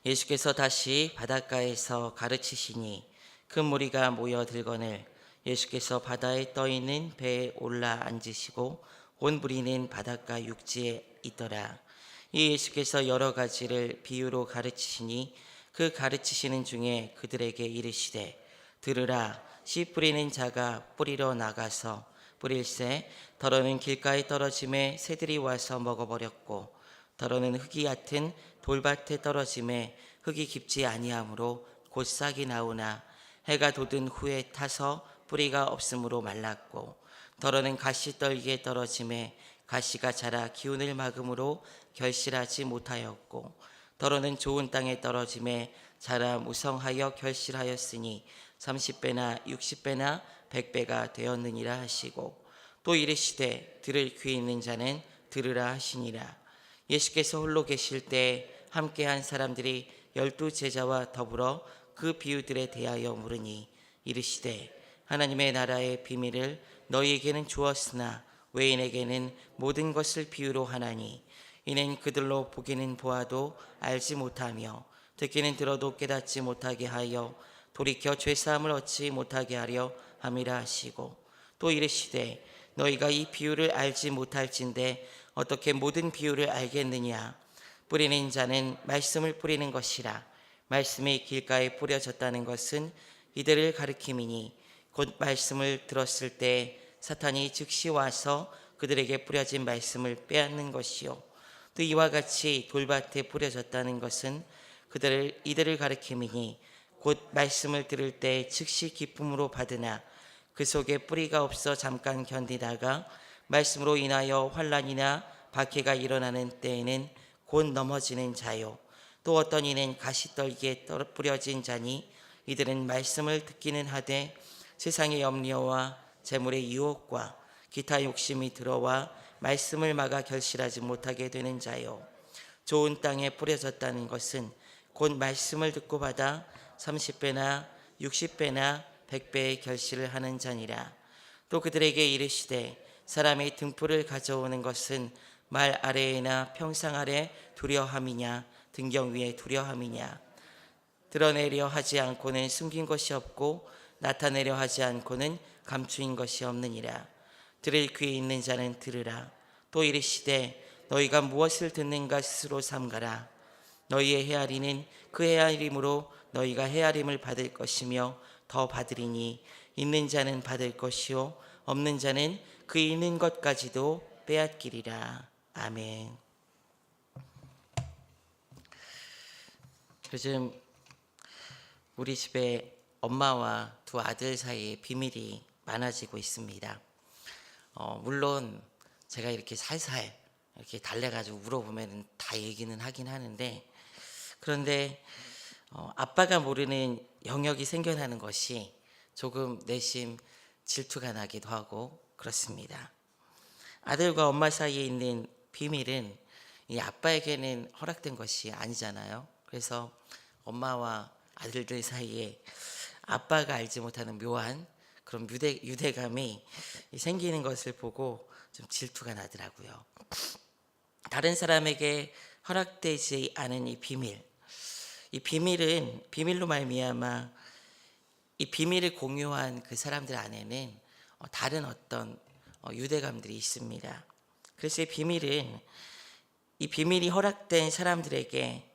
예수께서 다시 바닷가에서 가르치시니 큰 무리가 모여 들거늘 예수께서 바다에 떠 있는 배에 올라 앉으시고 온 무리는 바닷가 육지에 있더라. 이 예수께서 여러 가지를 비유로 가르치시니 그 가르치시는 중에 그들에게 이르시되 들으라. 씨 뿌리는 자가 뿌리러 나가서 뿌릴새 더러는 길가에 떨어짐에 새들이 와서 먹어버렸고 더러는 흙이 얕은 돌밭에 떨어짐에 흙이 깊지 아니하므로 곧 싹이 나오나 해가 돋은 후에 타서 뿌리가 없으므로 말랐고 더러는 가시떨기에 떨어짐에 가시가 자라 기운을 막음으로 결실하지 못하였고 더러는 좋은 땅에 떨어짐에 자라 무성하여 결실하였으니 30배나 60배나 100배가 되었느니라 하시고 또 이르시되 들을 귀 있는 자는 들으라 하시니라. 예수께서 홀로 계실 때 함께한 사람들이 12 제자와 더불어 그 비유들에 대하여 물으니 이르시되 하나님의 나라의 비밀을 너희에게는 주었으나 외인에게는 모든 것을 비유로 하나니 이는 그들로 보기는 보아도 알지 못하며 듣기는 들어도 깨닫지 못하게 하여 돌이켜 죄사함을 얻지 못하게 하려 함이라 하시고 또 이르시되 너희가 이 비유를 알지 못할진대 어떻게 모든 비유를 알겠느냐. 뿌리는 자는 말씀을 뿌리는 것이라. 말씀이 길가에 뿌려졌다는 것은 이들을 가리킴이니 곧 말씀을 들었을 때 사탄이 즉시 와서 그들에게 뿌려진 말씀을 빼앗는 것이요 또 이와 같이 돌밭에 뿌려졌다는 것은 이들을 가리킴이니 곧 말씀을 들을 때 즉시 기쁨으로 받으나 그 속에 뿌리가 없어 잠깐 견디다가 말씀으로 인하여 환난이나 박해가 일어나는 때에는 곧 넘어지는 자요 또 어떤 이는 가시떨기에 뿌려진 자니 이들은 말씀을 듣기는 하되 세상의 염려와 재물의 유혹과 기타 욕심이 들어와 말씀을 막아 결실하지 못하게 되는 자요 좋은 땅에 뿌려졌다는 것은 곧 말씀을 듣고 받아 30배나 60배나 100배의 결실을 하는 자니라. 또 그들에게 이르시되 사람이 등불을 가져오는 것은 말 아래에나 평상 아래 두려함이냐 등경 위에 두려함이냐. 드러내려 하지 않고는 숨긴 것이 없고 나타내려 하지 않고는 감추인 것이 없느니라. 들을 귀 있는 자는 들으라. 또 이르시되 너희가 무엇을 듣는가 스스로 삼가라. 너희의 헤아리는 그 헤아림으로 너희가 헤아림을 받을 것이며 더 받으리니 있는 자는 받을 것이요 없는 자는 그 있는 것까지도 빼앗기리라. 아멘. 요즘 우리 집에 엄마와 두 아들 사이에 비밀이 많아지고 있습니다. 물론 제가 이렇게 살살 이렇게 달래가지고 물어보면 다 얘기는 하긴 하는데 그런데 아빠가 모르는 영역이 생겨나는 것이 조금 내심 질투가 나기도 하고 그렇습니다. 아들과 엄마 사이에 있는 비밀은 이 아빠에게는 허락된 것이 아니잖아요. 그래서 엄마와 아들들 사이에 아빠가 알지 못하는 묘한 그런 유대감이 생기는 것을 보고 좀 질투가 나더라고요. 다른 사람에게 허락되지 않은 이 비밀은 비밀로 말미암아 이 비밀을 공유한 그 사람들 안에는 다른 어떤 유대감들이 있습니다. 그래서 이 비밀이 허락된 사람들에게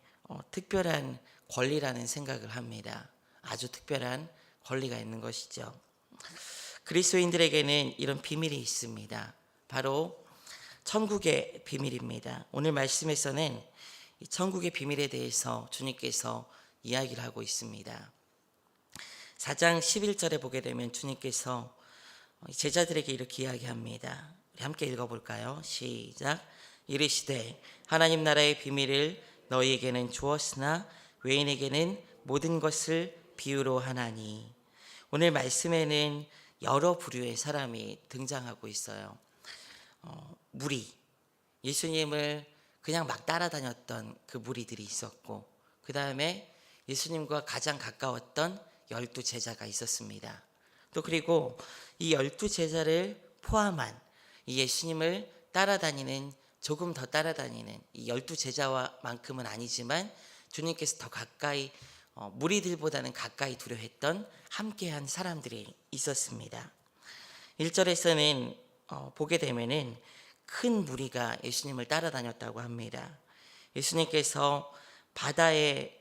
특별한 권리라는 생각을 합니다. 아주 특별한 권리가 있는 것이죠. 그리스도인들에게는 이런 비밀이 있습니다. 바로 천국의 비밀입니다. 오늘 말씀에서는 이 천국의 비밀에 대해서 주님께서 이야기를 하고 있습니다. 4장 11절에 보게 되면 주님께서 제자들에게 이렇게 이야기합니다. 우리 함께 읽어볼까요? 시작. 이르시되 하나님 나라의 비밀을 너희에게는 주었으나 외인에게는 모든 것을 비유로 하나니. 오늘 말씀에는 여러 부류의 사람이 등장하고 있어요. 무리, 예수님을 그냥 막 따라다녔던 그 무리들이 있었고 그 다음에 예수님과 가장 가까웠던 12 제자가 있었습니다. 또 그리고 이 12 제자를 포함한 이 예수님을 따라다니는 조금 더 따라다니는 이 12 제자와만큼은 아니지만 주님께서 더 가까이 무리들보다는 가까이 두려했던 함께한 사람들이 있었습니다. 1절에서는 보게 되면은 큰 무리가 예수님을 따라다녔다고 합니다. 예수님께서 바다에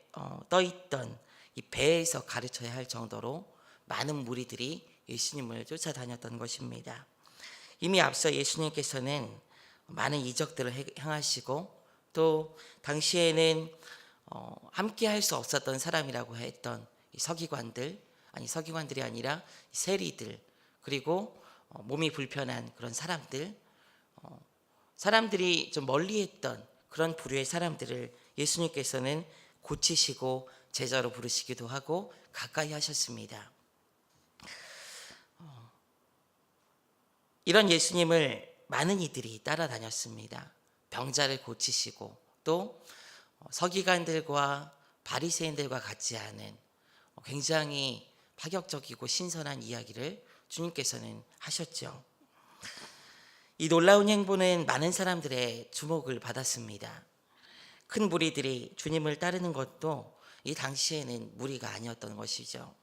떠있던 이 배에서 가르쳐야 할 정도로 많은 무리들이 예수님을 쫓아다녔던 것입니다. 이미 앞서 예수님께서는 많은 이적들을 행하시고 또 당시에는 함께 할 수 없었던 사람이라고 했던 서기관들이 아니라 세리들, 그리고 몸이 불편한 그런 사람들이 좀 멀리했던 그런 부류의 사람들을 예수님께서는 고치시고 제자로 부르시기도 하고 가까이 하셨습니다. 이런 예수님을 많은 이들이 따라다녔습니다. 병자를 고치시고 또 서기관들과 바리새인들과 같지 않은 굉장히 파격적이고 신선한 이야기를 주님께서는 하셨죠. 이 놀라운 행보는 많은 사람들의 주목을 받았습니다. 큰 무리들이 주님을 따르는 것도 이 당시에는 무리가 아니었던 것이죠.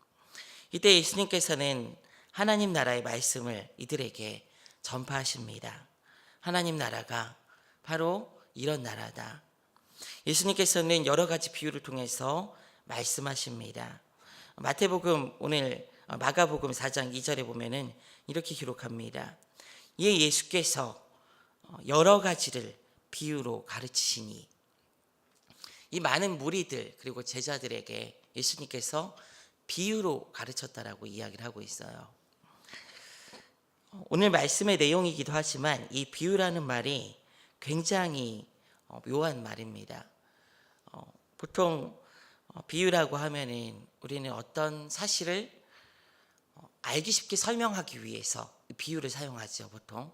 이때 예수님께서는 하나님 나라의 말씀을 이들에게 전파하십니다. 하나님 나라가 바로 이런 나라다. 예수님께서는 여러 가지 비유를 통해서 말씀하십니다. 마가복음 4장 2절에 보면은 이렇게 기록합니다. 이에 예수께서 여러 가지를 비유로 가르치시니, 이 많은 무리들 그리고 제자들에게 예수님께서 비유로 가르쳤다라고 이야기를 하고 있어요. 오늘 말씀의 내용이기도 하지만 이 비유라는 말이 굉장히 묘한 말입니다. 보통 비유라고 하면은 우리는 어떤 사실을 알기 쉽게 설명하기 위해서 비유를 사용하죠. 보통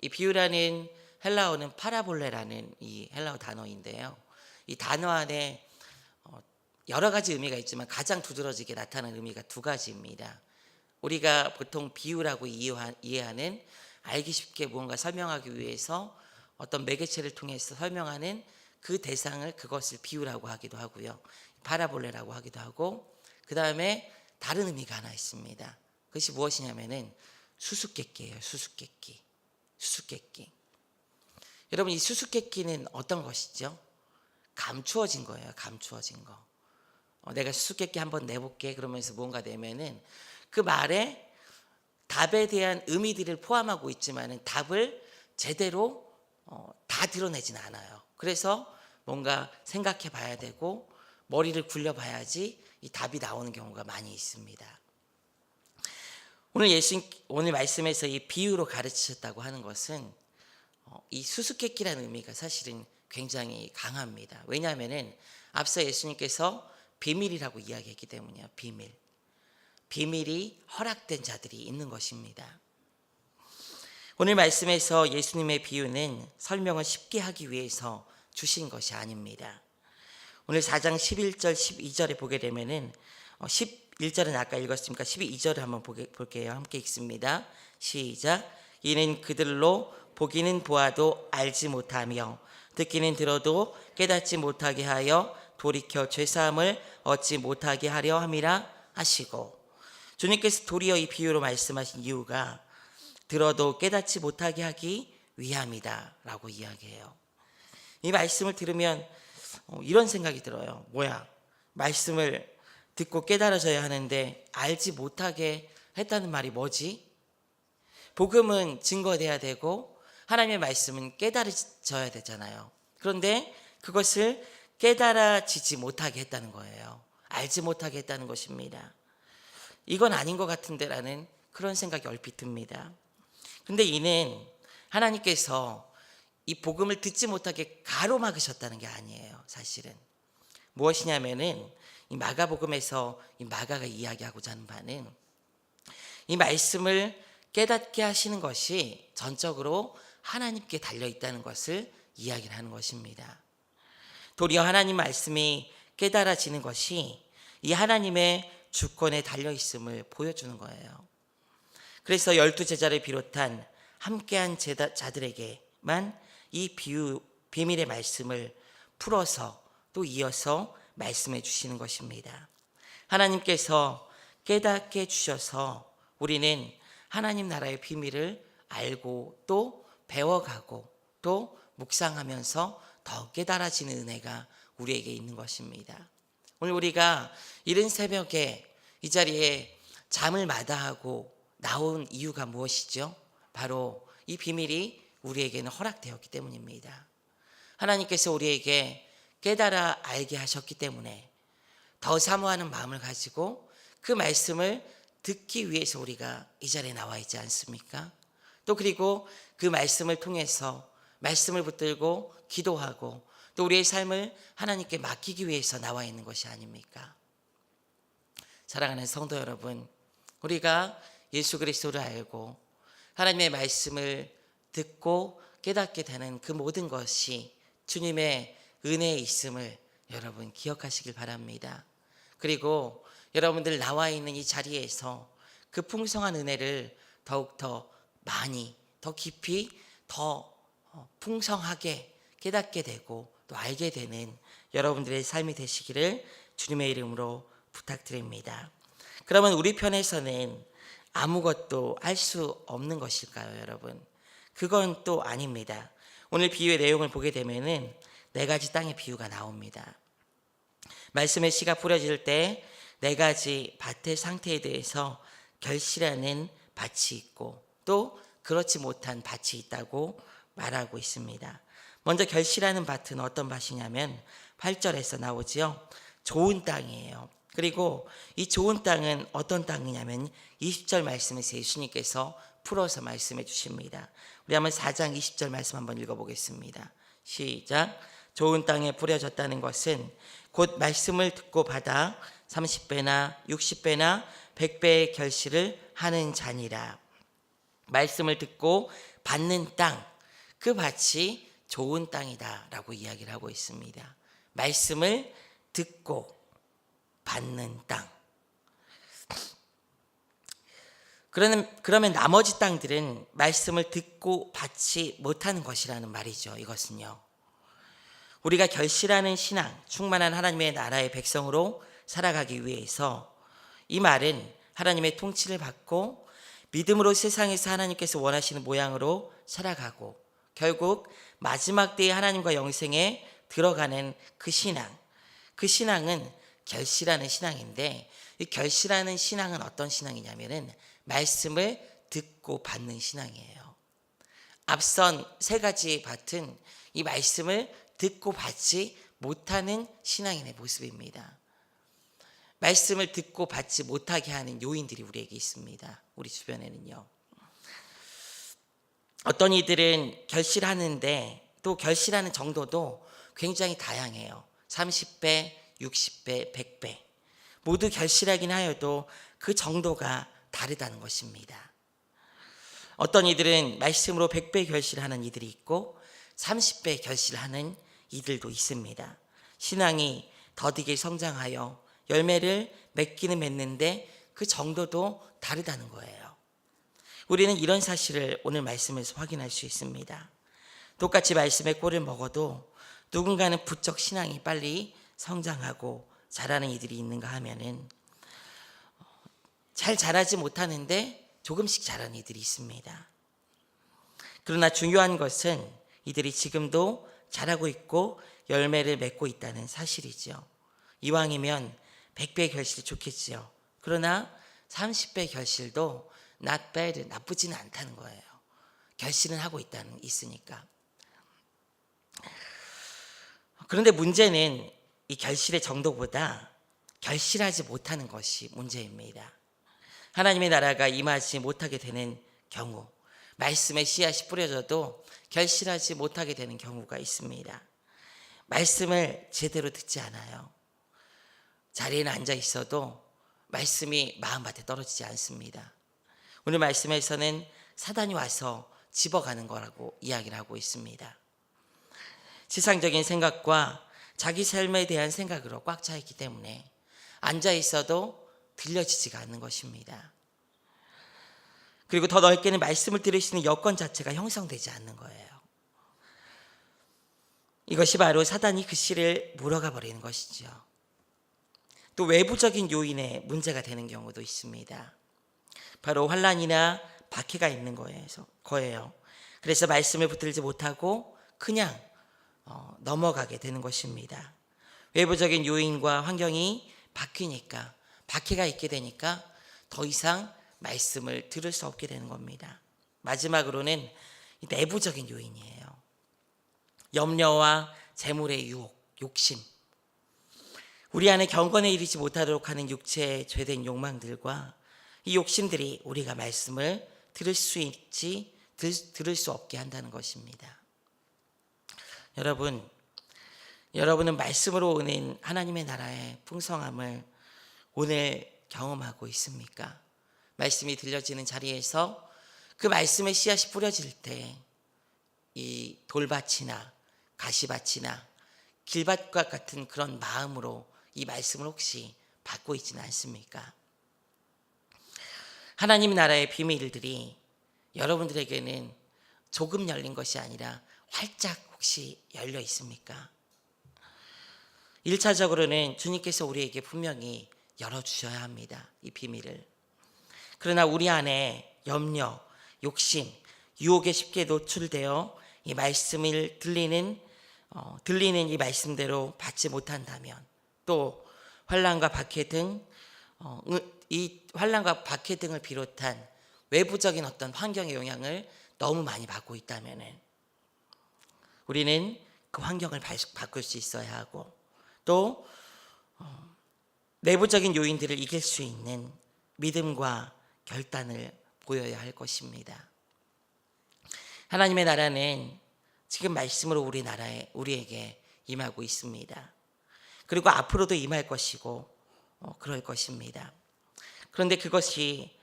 이 비유라는 헬라어는 파라볼레라는 이 헬라어 단어인데요. 이 단어 안에 여러 가지 의미가 있지만 가장 두드러지게 나타나는 의미가 두 가지입니다. 우리가 보통 비유라고 이해하는 알기 쉽게 무언가 설명하기 위해서 어떤 매개체를 통해서 설명하는 그 대상을, 그것을 비유라고 하기도 하고요. 파라볼레라고 하기도 하고, 그 다음에 다른 의미가 하나 있습니다. 그것이 무엇이냐면은 수수께끼예요. 수수께끼. 여러분, 이 수수께끼는 어떤 것이죠? 감추어진 거예요. 감추어진 거. 내가 수수께끼 한번 내볼게 그러면서 뭔가 내면은 그 말에 답에 대한 의미들을 포함하고 있지만은 답을 제대로 다 드러내진 않아요. 그래서 뭔가 생각해 봐야 되고 머리를 굴려 봐야지 이 답이 나오는 경우가 많이 있습니다. 오늘 말씀에서 이 비유로 가르치셨다고 하는 것은 이 수수께끼라는 의미가 사실은 굉장히 강합니다. 왜냐하면은 앞서 예수님께서 비밀이라고 이야기했기 때문이에요. 비밀이 허락된 자들이 있는 것입니다. 오늘 말씀에서 예수님의 비유는 설명을 쉽게 하기 위해서 주신 것이 아닙니다. 오늘 4장 11절 12절에 보게 되면은 11절은 아까 읽었으니까 12절을 한번 볼게요. 함께 읽습니다. 시작. 이는 그들로 보기는 보아도 알지 못하며 듣기는 들어도 깨닫지 못하게 하여 돌이켜 죄사함을 얻지 못하게 하려 함이라 하시고, 주님께서 도리어 이 비유로 말씀하신 이유가 들어도 깨닫지 못하게 하기 위함이다 라고 이야기해요. 이 말씀을 들으면 이런 생각이 들어요. 말씀을 듣고 깨달아져야 하는데 알지 못하게 했다는 말이 뭐지? 복음은 증거돼야 되고 하나님의 말씀은 깨달아져야 되잖아요. 그런데 그것을 깨달아지지 못하게 했다는 거예요. 알지 못하게 했다는 것입니다. 이건 아닌 것 같은데라는 그런 생각이 얼핏 듭니다. 근데 이는 하나님께서 이 복음을 듣지 못하게 가로막으셨다는 게 아니에요. 사실은 무엇이냐면은 이 마가복음에서 이 마가가 이야기하고자 하는 바는 이 말씀을 깨닫게 하시는 것이 전적으로 하나님께 달려있다는 것을 이야기를 하는 것입니다. 도리어 하나님 말씀이 깨달아지는 것이 이 하나님의 주권에 달려있음을 보여주는 거예요. 그래서 12제자를 비롯한 함께한 자들에게만 이 비밀의 말씀을 풀어서 또 이어서 말씀해 주시는 것입니다. 하나님께서 깨닫게 주셔서 우리는 하나님 나라의 비밀을 알고 또 배워가고 또 묵상하면서 더 깨달아지는 은혜가 우리에게 있는 것입니다. 오늘 우리가 이른 새벽에 이 자리에 잠을 마다하고 나온 이유가 무엇이죠? 바로 이 비밀이 우리에게는 허락되었기 때문입니다. 하나님께서 우리에게 깨달아 알게 하셨기 때문에 더 사모하는 마음을 가지고 그 말씀을 듣기 위해서 우리가 이 자리에 나와 있지 않습니까? 또 그리고 그 말씀을 통해서 말씀을 붙들고 기도하고 또 우리의 삶을 하나님께 맡기기 위해서 나와 있는 것이 아닙니까? 사랑하는 성도 여러분, 우리가 예수 그리스도를 알고 하나님의 말씀을 듣고 깨닫게 되는 그 모든 것이 주님의 은혜에 있음을 여러분 기억하시길 바랍니다. 그리고 여러분들 나와 있는 이 자리에서 그 풍성한 은혜를 더욱더 많이, 더 깊이, 더 풍성하게 깨닫게 되고 또 알게 되는 여러분들의 삶이 되시기를 주님의 이름으로 부탁드립니다. 그러면 우리 편에서는 아무것도 할 수 없는 것일까요, 여러분? 그건 또 아닙니다. 오늘 비유의 내용을 보게 되면은 4가지 땅의 비유가 나옵니다. 말씀의 씨가 뿌려질 때 4가지 밭의 상태에 대해서 결실하는 밭이 있고 또 그렇지 못한 밭이 있다고 말하고 있습니다. 먼저 결실하는 밭은 어떤 밭이냐면 8절에서 나오지요. 좋은 땅이에요. 그리고 이 좋은 땅은 어떤 땅이냐면 20절 말씀에서 예수님께서 풀어서 말씀해 주십니다. 우리 한번 4장 20절 말씀 한번 읽어보겠습니다. 시작. 좋은 땅에 뿌려졌다는 것은 곧 말씀을 듣고 받아 30배나 60배나 100배의 결실을 하는 자니라. 말씀을 듣고 받는 땅, 그 밭이 좋은 땅이다 라고 이야기를 하고 있습니다. 말씀을 듣고 받는 땅. 그러면 나머지 땅들은 말씀을 듣고 받지 못하는 것이라는 말이죠. 이것은요, 우리가 결실하는 신앙, 충만한 하나님의 나라의 백성으로 살아가기 위해서 이 말은 하나님의 통치를 받고 믿음으로 세상에서 하나님께서 원하시는 모양으로 살아가고 결국 마지막 때에 하나님과 영생에 들어가는 그 신앙, 그 신앙은 결실하는 신앙인데, 이 결실하는 신앙은 어떤 신앙이냐면은 말씀을 듣고 받는 신앙이에요. 앞선 3가지 밭은 이 말씀을 듣고 받지 못하는 신앙인의 모습입니다. 말씀을 듣고 받지 못하게 하는 요인들이 우리에게 있습니다. 우리 주변에는요. 어떤 이들은 결실하는데 또 결실하는 정도도 굉장히 다양해요. 30배, 60배, 100배 모두 결실하긴 하여도 그 정도가 다르다는 것입니다. 어떤 이들은 말씀으로 100배 결실하는 이들이 있고 30배 결실하는 이들도 있습니다. 신앙이 더디게 성장하여 열매를 맺기는 맺는데 그 정도도 다르다는 거예요. 우리는 이런 사실을 오늘 말씀에서 확인할 수 있습니다. 똑같이 말씀의 꼴을 먹어도 누군가는 부쩍 신앙이 빨리 성장하고 자라는 이들이 있는가 하면은 잘 자라지 못하는데 조금씩 자라는 이들이 있습니다. 그러나 중요한 것은 이들이 지금도 자라고 있고 열매를 맺고 있다는 사실이죠. 이왕이면 100배 결실이 좋겠지요. 그러나 30배 결실도 not bad, 나쁘지는 않다는 거예요. 결실은 하고 있으니까. 그런데 문제는 이 결실의 정도보다 결실하지 못하는 것이 문제입니다. 하나님의 나라가 임하지 못하게 되는 경우, 말씀의 씨앗이 뿌려져도 결실하지 못하게 되는 경우가 있습니다. 말씀을 제대로 듣지 않아요. 자리에는 앉아 있어도 말씀이 마음밭에 떨어지지 않습니다. 오늘 말씀에서는 사단이 와서 집어가는 거라고 이야기를 하고 있습니다. 세상적인 생각과 자기 삶에 대한 생각으로 꽉 차 있기 때문에 앉아 있어도 들려지지가 않는 것입니다. 그리고 더 넓게는 말씀을 들을 수 있는 여건 자체가 형성되지 않는 거예요. 이것이 바로 사단이 그 씨를 물어가 버리는 것이죠. 또 외부적인 요인에 문제가 되는 경우도 있습니다. 바로 환난이나 박해가 있는 거예요. 그래서 말씀을 붙들지 못하고 그냥 넘어가게 되는 것입니다. 외부적인 요인과 환경이 바뀌니까, 박해가 있게 되니까 더 이상 말씀을 들을 수 없게 되는 겁니다. 마지막으로는 내부적인 요인이에요. 염려와 재물의 유혹, 욕심. 우리 안에 경건에 이르지 못하도록 하는 육체의 죄된 욕망들과 이 욕심들이 우리가 말씀을 들을 수 있지 들을 수 없게 한다는 것입니다. 여러분은 말씀으로 오는 하나님의 나라의 풍성함을 오늘 경험하고 있습니까? 말씀이 들려지는 자리에서 그 말씀의 씨앗이 뿌려질 때 이 돌밭이나 가시밭이나 길밭과 같은 그런 마음으로 이 말씀을 혹시 받고 있지는 않습니까? 하나님 나라의 비밀들이 여러분들에게는 조금 열린 것이 아니라 활짝 혹시 열려 있습니까? 1차적으로는 주님께서 우리에게 분명히 열어주셔야 합니다. 이 비밀을. 그러나 우리 안에 염려, 욕심, 유혹에 쉽게 노출되어 이 말씀을 들리는 이 말씀대로 받지 못한다면, 또 환난과 박해 등 이 환난과 박해 등을 비롯한 외부적인 어떤 환경의 영향을 너무 많이 받고 있다면 우리는 그 환경을 바꿀 수 있어야 하고, 또 내부적인 요인들을 이길 수 있는 믿음과 결단을 보여야 할 것입니다. 하나님의 나라는 지금 말씀으로 우리에게 임하고 있습니다. 그리고 앞으로도 임할 것이고 그럴 것입니다. 그런데 그것이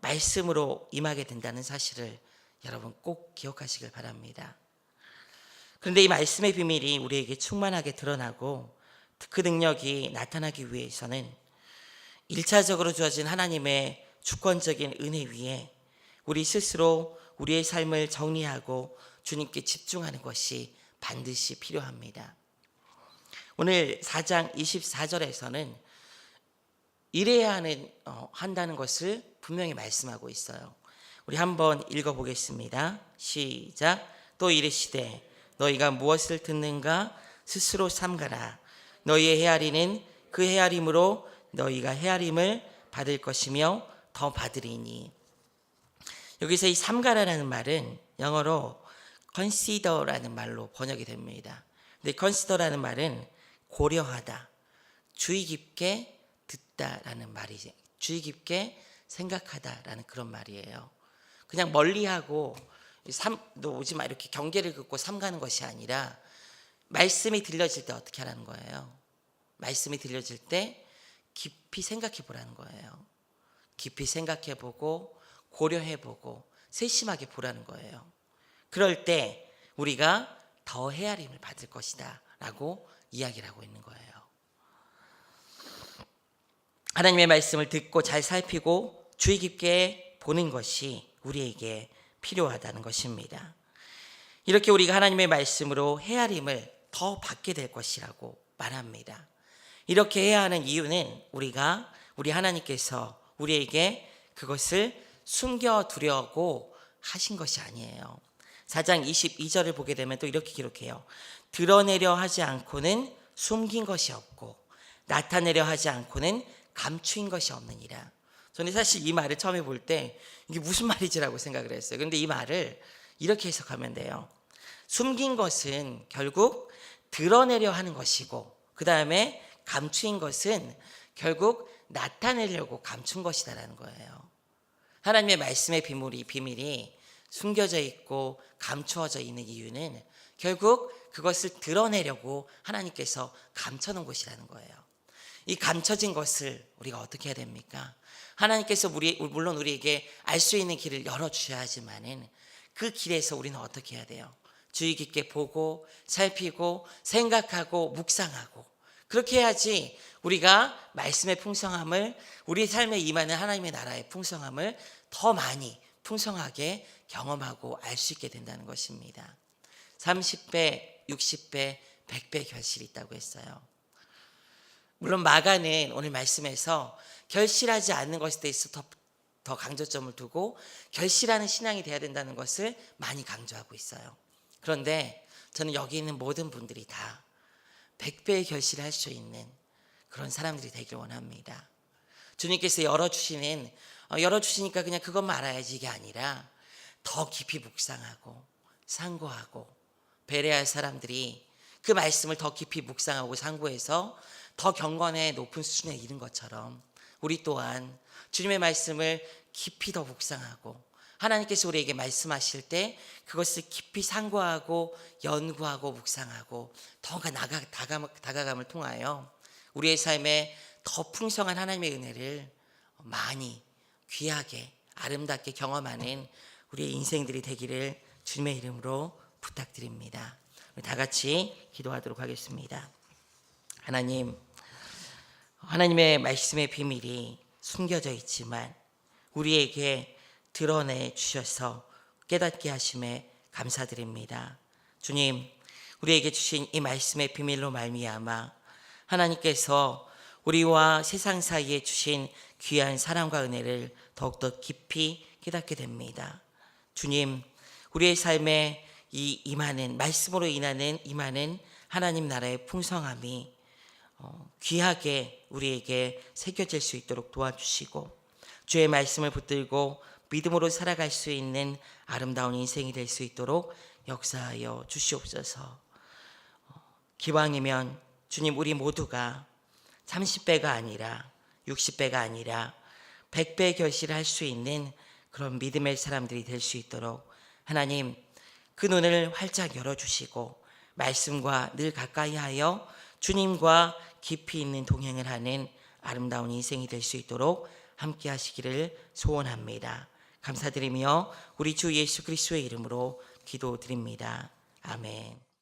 말씀으로 임하게 된다는 사실을 여러분 꼭 기억하시길 바랍니다. 그런데 이 말씀의 비밀이 우리에게 충만하게 드러나고 그 능력이 나타나기 위해서는 1차적으로 주어진 하나님의 주권적인 은혜 위에 우리 스스로 우리의 삶을 정리하고 주님께 집중하는 것이 반드시 필요합니다. 오늘 4장 24절에서는 이래야 한다는 것을 분명히 말씀하고 있어요. 우리 한번 읽어보겠습니다. 시작. 또 이르시되 너희가 무엇을 듣는가 스스로 삼가라. 너희의 헤아리는 그 헤아림으로 너희가 헤아림을 받을 것이며 더 받으리니. 여기서 이 삼가라라는 말은 영어로 consider라는 말로 번역이 됩니다. 근데 consider라는 말은 고려하다, 주의 깊게 듣다라는 말이죠. 주의 깊게 생각하다라는 그런 말이에요. 그냥 멀리하고 너 오지 마 이렇게 경계를 긋고 삼가는 것이 아니라 말씀이 들려질 때 어떻게 하라는 거예요? 말씀이 들려질 때 깊이 생각해 보라는 거예요. 깊이 생각해 보고 고려해 보고 세심하게 보라는 거예요. 그럴 때 우리가 더 헤아림을 받을 것이다 라고 이야기를 하고 있는 거예요. 하나님의 말씀을 듣고 잘 살피고 주의 깊게 보는 것이 우리에게 필요하다는 것입니다. 이렇게 우리가 하나님의 말씀으로 헤아림을 더 받게 될 것이라고 말합니다. 이렇게 해야 하는 이유는 우리 하나님께서 우리에게 그것을 숨겨두려고 하신 것이 아니에요. 4장 22절을 보게 되면 또 이렇게 기록해요. 드러내려 하지 않고는 숨긴 것이 없고 나타내려 하지 않고는 감추인 것이 없느니라. 저는 사실 이 말을 처음에 볼 때 이게 무슨 말이지라고 생각을 했어요. 그런데 이 말을 이렇게 해석하면 돼요. 숨긴 것은 결국 드러내려 하는 것이고, 그 다음에 감추인 것은 결국 나타내려고 감춘 것이다라는 거예요. 하나님의 말씀의 비밀이 숨겨져 있고 감추어져 있는 이유는 결국 그것을 드러내려고 하나님께서 감춰놓은 것이라는 거예요. 이 감춰진 것을 우리가 어떻게 해야 됩니까? 하나님께서 물론 우리에게 알 수 있는 길을 열어주셔야 하지만은 그 길에서 우리는 어떻게 해야 돼요? 주의 깊게 보고 살피고 생각하고 묵상하고, 그렇게 해야지 우리가 말씀의 풍성함을, 우리 삶에 임하는 하나님의 나라의 풍성함을 더 많이 풍성하게 경험하고 알 수 있게 된다는 것입니다. 30배 50배, 60배, 100배 결실이 있다고 했어요. 물론 마가는 오늘 말씀에서 결실하지 않는 것에 대해서 더 강조점을 두고 결실하는 신앙이 돼야 된다는 것을 많이 강조하고 있어요. 그런데 저는 여기 있는 모든 분들이 다 100배의 결실을 할 수 있는 그런 사람들이 되길 원합니다. 주님께서 열어주시니까 그냥 그것만 알아야지 이게 아니라 더 깊이 묵상하고 상고하고 배려할 사람들이 그 말씀을 더 깊이 묵상하고 상고해서 더 경건의 높은 수준에 이른 것처럼 우리 또한 주님의 말씀을 깊이 더 묵상하고 하나님께서 우리에게 말씀하실 때 그것을 깊이 상고하고 연구하고 묵상하고 더 다가감을 통하여 우리의 삶에 더 풍성한 하나님의 은혜를 많이 귀하게 아름답게 경험하는 우리의 인생들이 되기를 주님의 이름으로 부탁드립니다. 우리 다 같이 기도하도록 하겠습니다. 하나님의 말씀의 비밀이 숨겨져 있지만 우리에게 드러내 주셔서 깨닫게 하심에 감사드립니다. 주님, 우리에게 주신 이 말씀의 비밀로 말미암아 하나님께서 우리와 세상 사이에 주신 귀한 사랑과 은혜를 더욱더 깊이 깨닫게 됩니다. 주님, 우리의 삶에 이 임하는 말씀으로 인하는 임하는 하나님 나라의 풍성함이 귀하게 우리에게 새겨질 수 있도록 도와주시고 주의 말씀을 붙들고 믿음으로 살아갈 수 있는 아름다운 인생이 될 수 있도록 역사하여 주시옵소서. 기왕이면 주님, 우리 모두가 30배가 아니라 60배가 아니라 100배의 결실을 할 수 있는 그런 믿음의 사람들이 될 수 있도록 하나님 그 눈을 활짝 열어주시고 말씀과 늘 가까이 하여 주님과 깊이 있는 동행을 하는 아름다운 인생이 될 수 있도록 함께 하시기를 소원합니다. 감사드리며 우리 주 예수 그리스도의 이름으로 기도드립니다. 아멘.